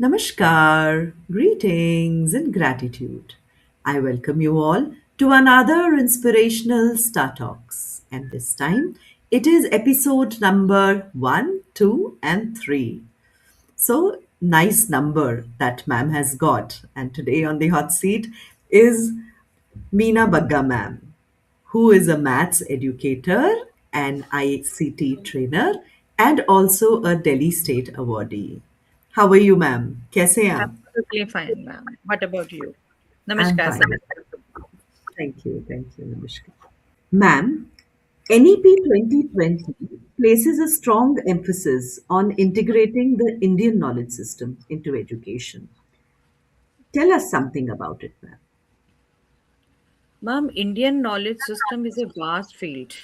Namaskar, greetings, and gratitude. I welcome you all to another inspirational Star Talks. And this time it is episode number 1, 2, and 3. So nice number that ma'am has got. And today on the hot seat is Meena Bagga ma'am, who is a maths educator, an ICT trainer, and also a Delhi State awardee. How are you, ma'am? कैसे हैं आप? Absolutely fine, ma'am. What about you? I'm Namaskar, sir. fine. Thank you, Namaskar. Ma'am, NEP 2020 places a strong emphasis on integrating the Indian knowledge system into education. Tell us something about it, ma'am. Ma'am, Indian knowledge system is a vast field.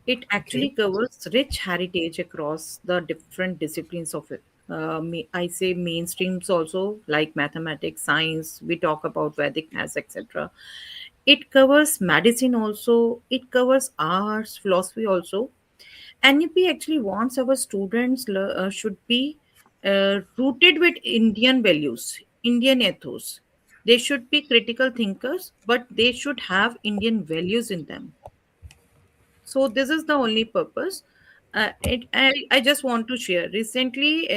It actually Okay, covers rich heritage across the different disciplines of it. I say mainstreams also like mathematics, science. We talk about Vedic maths, etc. It covers medicine also. It covers arts, philosophy also. NUP actually wants our students should be rooted with Indian values, Indian ethos. They should be critical thinkers, but they should have Indian values in them. So this is the only purpose. I just want to share. Recently,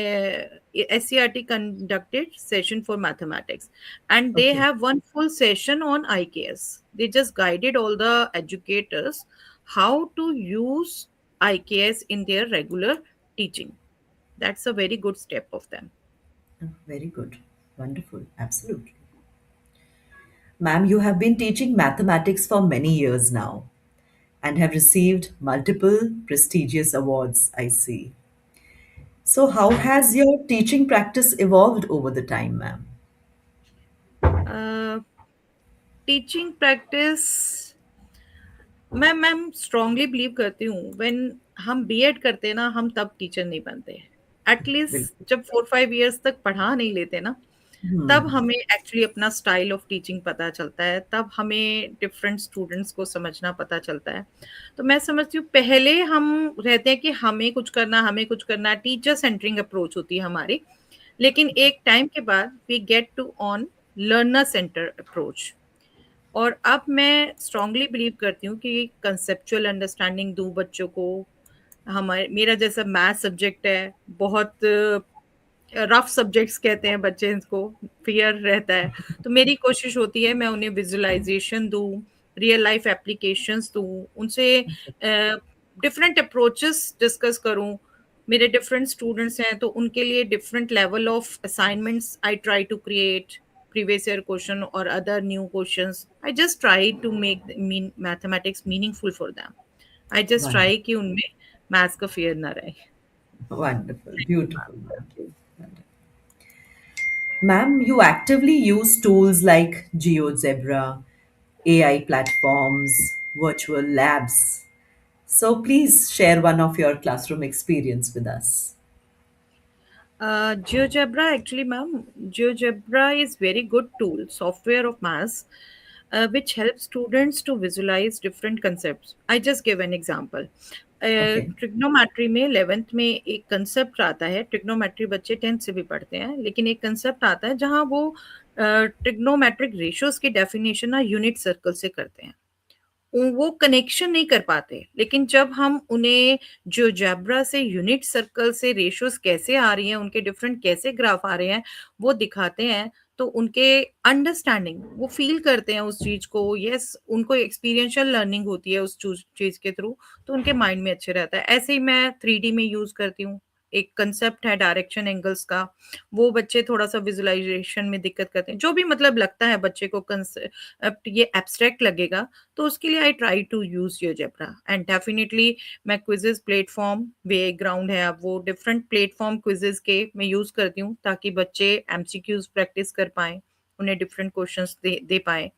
SCRT conducted session for mathematics, and they okay, have one full session on IKS. They just guided all the educators how to use IKS in their regular teaching. That's a very good step of them. very good. Wonderful, absolutely. Ma'am, you have been teaching mathematics for many years now and have received multiple prestigious awards, I see. So, how has your teaching practice evolved over the time, ma'am? Uh, Teaching practice, मैं strongly believe करती हूँ when हम BEd करते हैं ना हम तब teacher नहीं बनते एटलीस्ट बिल्कुल। जब 4-5 इयर्स तक पढ़ा नहीं लेते ना तब Hmm. हमें एक्चुअली अपना स्टाइल ऑफ टीचिंग पता चलता है तब हमें डिफरेंट स्टूडेंट्स को समझना पता चलता है तो मैं समझती हूँ पहले हम रहते हैं कि हमें कुछ करना टीचर सेंटरिंग अप्रोच होती है हमारी लेकिन एक टाइम के बाद we get to on learner centre approach और अब मैं स्ट्रांगली बिलीव करती हूँ कि कंसेप्चुअल अंडरस्टैंडिंग दूँ बच्चों को हमारे मेरा जैसा मैथ सब्जेक्ट है बहुत रफ सब्जेक्ट्स कहते हैं बच्चे इसको फियर रहता है तो मेरी कोशिश होती है मैं उन्हें विजुअलाइजेशन दूँ रियल लाइफ एप्लीकेशंस दूँ उनसे डिफरेंट अप्रोचेस डिस्कस करूँ मेरे डिफरेंट स्टूडेंट्स हैं तो उनके लिए different level of assignments I try to create previous year question or other new questions I just try to make mathematics meaningful for them I just try Wonderful. कि उनमें maths का fear ना रहे Wonderful. Beautiful, ma'am. Wonderful. Ma'am, you actively use tools like GeoZebra, AI platforms, virtual labs. So please share one of your classroom experience with us. GeoGebra actually, ma'am, GeoGebra is very good tool, software of maths, which helps students to visualize different concepts. I just give an example. Okay. Trigonometry में 11th में एक concept आता है trigonometry बच्चे 10th से भी पढ़ते हैं लेकिन एक कंसेप्ट आता है जहां वो ट्रिग्नोमेट्रिक रेशियोज की डेफिनेशन ना यूनिट सर्कल से करते हैं वो कनेक्शन नहीं कर पाते लेकिन जब हम उन्हें जियोजेब्रा से यूनिट सर्कल से रेशियोज कैसे आ रही हैं उनके डिफरेंट कैसे ग्राफ आ रहे हैं वो दिखाते हैं तो उनके अंडरस्टैंडिंग वो फील करते हैं उस चीज को यस उनको एक्सपीरियंशियल लर्निंग होती है उस चीज के थ्रू तो उनके माइंड में अच्छे रहता है ऐसे ही मैं 3D में यूज करती हूँ एक कंसेप्ट है डायरेक्शन एंगल्स का वो बच्चे थोड़ा सा विजुअलाइजेशन में दिक्कत करते हैं जो भी मतलब लगता है बच्चे को कंसेप्ट ये एब्स्ट्रैक्ट लगेगा तो उसके लिए I try to use GeoGebra and definitely मैं क्विजेस प्लेटफॉर्म वे ग्राउंड है अब वो डिफरेंट प्लेटफॉर्म क्विजेस के मैं यूज करती हूँ ताकि बच्चे एमसीक्यूज प्रैक्टिस कर पाए उन्हें डिफरेंट क्वेश्चंस दे पाए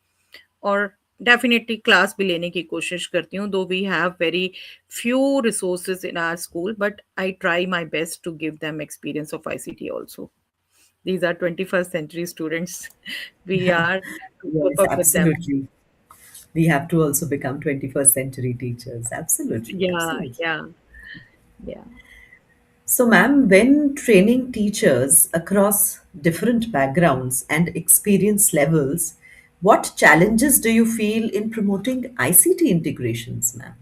और डेफिनेटली क्लास भी लेने की कोशिश करती हूँ though we have very few resources in our school but I try my best to give them experience of ICT also these are 21st century students we are to Yes, cope up with them absolutely. We have to also become 21st century teachers. Absolutely, yeah absolutely. yeah yeah So, ma'am, when training teachers across different backgrounds and experience levels, what challenges do you feel in promoting ICT integrations, ma'am?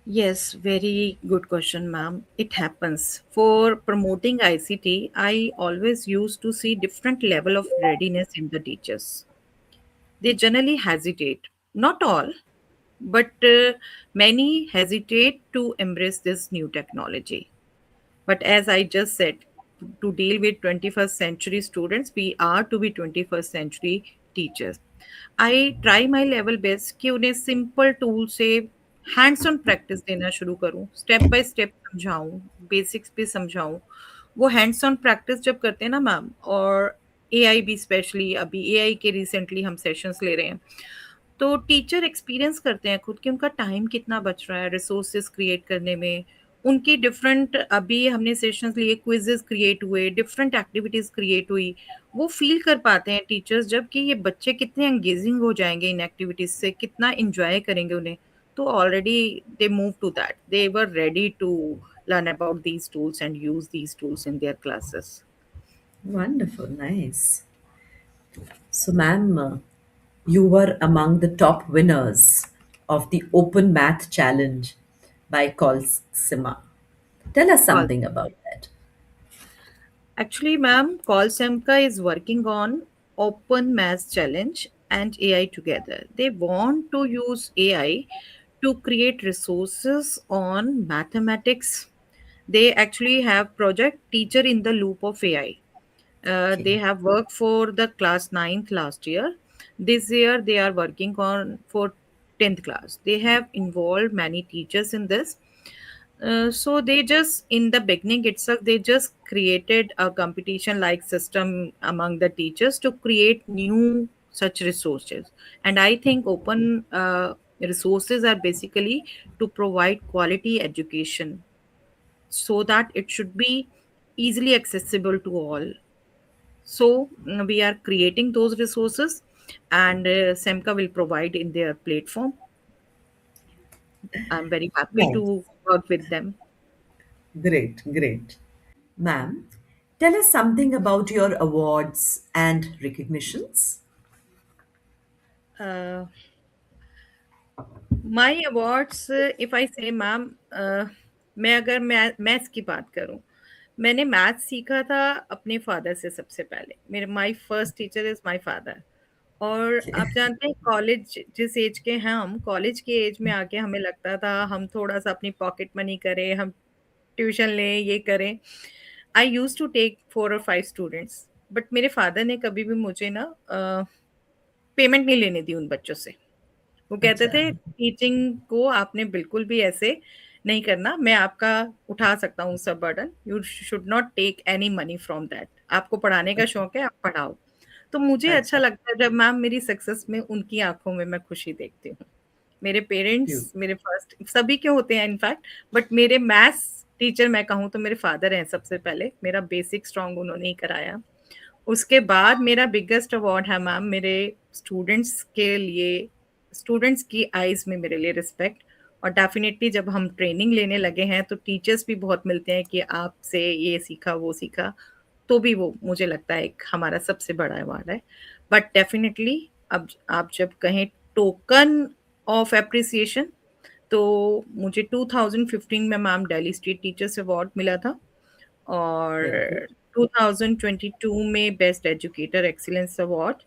Yes, very good question, ma'am. It happens. For promoting ICT, I always used to see different level of readiness in the teachers. They generally hesitate. Not all, but many hesitate to embrace this new technology. But as I just said, to deal with 21st century students, we are to be 21st century teachers. I try my level best कि उन्हें simple tool से hands on practice देना शुरू करूँ, step by step समझाऊँ, basics भी समझाऊँ। वो हैंड्स ऑन प्रैक्टिस जब करते हैं ना मैम, और एआई भी स्पेशली, अभी एआई के रिसेंटली हम सेशंस ले रहे हैं, तो टीचर एक्सपीरियंस करते हैं खुद कि उनका टाइम कितना बच रहा है रिसोर्सेज क्रिएट करने में। उनकी डिफरेंट, अभी हमने सेशंस लिए, क्विजेस क्रिएट हुए, डिफरेंट एक्टिविटीज क्रिएट हुई। वो फील कर पाते हैं टीचर्स जब कि ये बच्चे कितने एंगेजिंग हो जाएंगे इन एक्टिविटीज से, कितना एंजॉय करेंगे उन्हें। तो already they move to that, they were ready to learn about these tools and use these tools in their classes. Wonderful, nice. So, ma'am, you were among the top winners of the Open Math Challenge by Colsima. Tell us Call. something about that. Actually, ma'am, Callsemka is working on Open Maths Challenge and AI together. They want to use AI to create resources on mathematics. They actually have project Teacher in the Loop of AI. Okay, They have worked for the class ninth last year. This year they are working on for 10th class. They have involved many teachers in this. So they just, in the beginning itself, they just created a competition like system among the teachers to create new such resources. And I think open resources are basically to provide quality education, so that it should be easily accessible to all. So we are creating those resources, and Semka will provide in their platform. I'm very happy nice. to work with them. Great, great. Ma'am, tell us something about your awards and recognitions. Uh, my awards, if I से ma'am, मैं अगर maths की बात करूं, मैंने maths सीखा था अपने फादर से। सबसे पहले मेरे my first teacher is my father. और आप जानते हैं, कॉलेज जिस एज के हैं, हम कॉलेज के एज में आके हमें लगता था हम थोड़ा सा अपनी पॉकेट मनी करें, हम ट्यूशन लें, ये करें। आई यूज टू टेक 4 और 5 स्टूडेंट्स, बट मेरे फादर ने कभी भी मुझे ना पेमेंट नहीं लेने दी उन बच्चों से। वो कहते अच्छा, थे टीचिंग को आपने बिल्कुल भी ऐसे नहीं करना, मैं आपका उठा सकता हूँ सब burden, you should not take any money from that, आपको पढ़ाने का अच्छा, शौक है, आप पढ़ाओ। तो मुझे अच्छा अच्छा, लगता है जब मैम मेरी सक्सेस में उनकी आंखों में मैं खुशी देखती हूँ। मेरे you. पेरेंट्स मेरे फर्स्ट सभी के होते हैं इनफैक्ट, बट मेरे मैथ्स टीचर मैं कहूँ तो मेरे फादर हैं सबसे पहले। मेरा बेसिक स्ट्रॉन्ग उन्होंने ही कराया। उसके बाद मेरा बिगेस्ट अवार्ड है मैम मेरे स्टूडेंट्स के लिए, स्टूडेंट्स की आईज में मेरे लिए रिस्पेक्ट। और डेफिनेटली जब हम ट्रेनिंग लेने लगे हैं तो टीचर्स भी बहुत मिलते हैं कि आपसे ये सीखा वो सीखा, तो भी वो मुझे लगता है एक हमारा सबसे बड़ा अवार्ड है। बट डेफिनेटली अब आप जब कहें टोकन ऑफ एप्रिसिएशन, तो मुझे 2015 में ma'am Delhi state teachers award मिला था, Very good. और 2022 में best educator excellence award,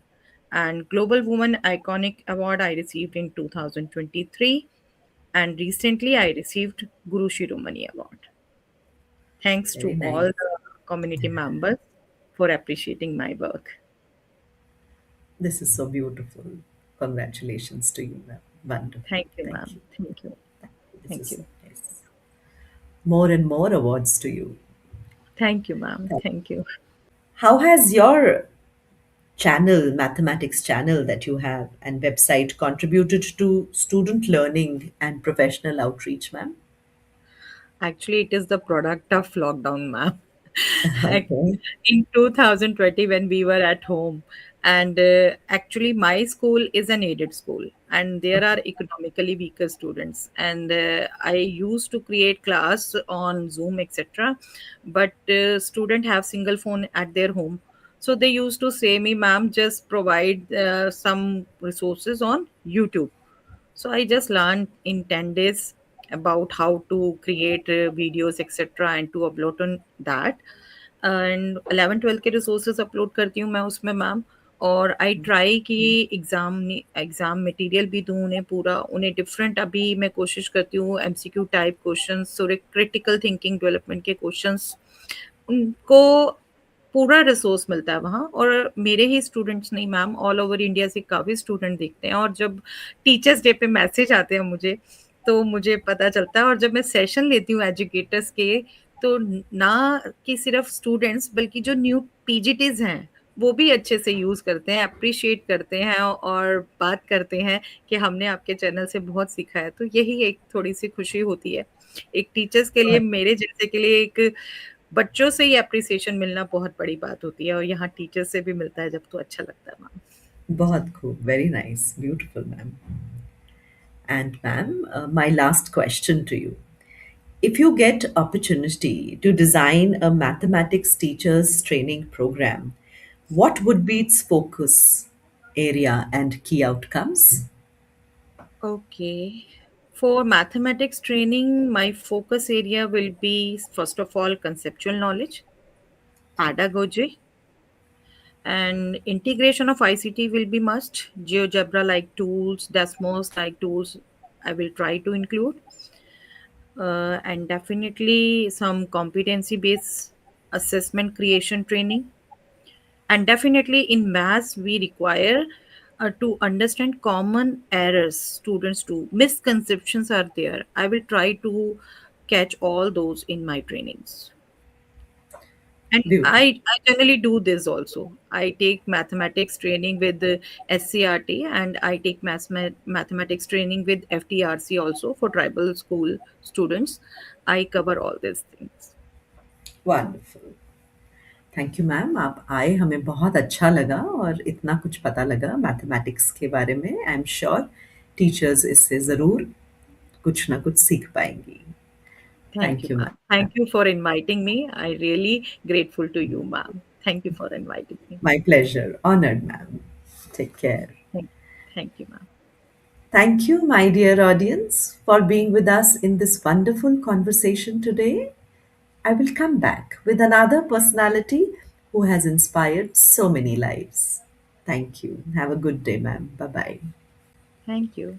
and Global Woman Iconic Award I received in 2023, and recently I received Guru Shiromani Award. Thanks Very to nice. all the community members for appreciating my work. This is so beautiful. Congratulations to you, ma'am. Wonderful. Thank you, Thank ma'am. you. Thank you. This Thank is you. nice. More and more awards to you. Thank you, ma'am. Thank you. How has your channel, mathematics channel that you have, and website contributed to student learning and professional outreach, ma'am? Actually, it is the product of lockdown, ma'am. Ac- Okay. In 2020, when we were at home, and actually, my school is an aided school. and there are economically weaker students, and I used to create class on Zoom, etc. But student have single phone at their home, so they used to say me, ma'am, just provide some resources on YouTube. So I just learned in 10 days about how to create videos, etc., and to upload on that. And 11 12 के resources upload करती हूँ मैं उसमें ma'am. और I try कि exam material भी दूँ उन्हें पूरा, उन्हें डिफरेंट अभी मैं कोशिश करती हूँ एमसीक्यू टाइप क्वेश्चंस और एक क्रिटिकल थिंकिंग डेवलपमेंट के क्वेश्चंस उनको पूरा रिसोर्स मिलता है वहाँ। और मेरे ही स्टूडेंट्स नहीं मैम, ऑल ओवर इंडिया से काफ़ी स्टूडेंट देखते हैं, और जब टीचर्स डे पे मैसेज आते हैं मुझे, तो मुझे पता चलता है। और जब मैं सेशन लेती हूँ एजुकेटर्स के, तो ना कि सिर्फ स्टूडेंट्स बल्कि जो न्यू पीजीटीज हैं वो भी अच्छे से यूज़ करते हैं, अप्रिशिएट करते हैं और बात करते हैं कि हमने आपके चैनल से बहुत सीखा है। तो यही एक थोड़ी-सी खुशी होती है। एक टीचर्स के लिए, मेरे जैसे के लिए, एक बच्चों से ही एप्रिसिएशन मिलना बहुत बड़ी बात होती है, और यहाँ टीचर से भी मिलता है जब, तो अच्छा लगता है मैम। बहुत खूब, very nice, beautiful ma'am. And ma'am, my last question to you. If you get opportunity to design a mathematics teachers training program, what would be its focus area and key outcomes? Okay. For mathematics training, my focus area will be, first of all, conceptual knowledge, pedagogy, and integration of ICT will be must. GeoGebra like tools, Desmos like tools, I will try to include. And definitely some competency based assessment creation training. And definitely in maths, we require to understand common errors students do. Misconceptions are there. I will try to catch all those in my trainings. And Beautiful. I generally do this also. I take mathematics training with the SCRT, and I take mathematics training with FTRC also for tribal school students. I cover all these things. Wonderful. Thank you ma'am, आप आए, हमें बहुत अच्छा लगा और इतना कुछ पता लगा मैथमेटिक्स के बारे में. आई एम श्योर टीचर्स इससे ज़रूर कुछ ना कुछ सीख पाएंगी. Thank you, thank you ma'am. Ma'am. Thank you for inviting me. I really grateful to you, ma'am. Thank you for inviting me. My pleasure. Honored, ma'am. Take care. Thank, thank you, ma'am. Thank you, my dear audience, for being with us in this wonderful conversation today. I will come back with another personality who has inspired so many lives. Thank you. Have a good day, ma'am. Bye bye. Thank you.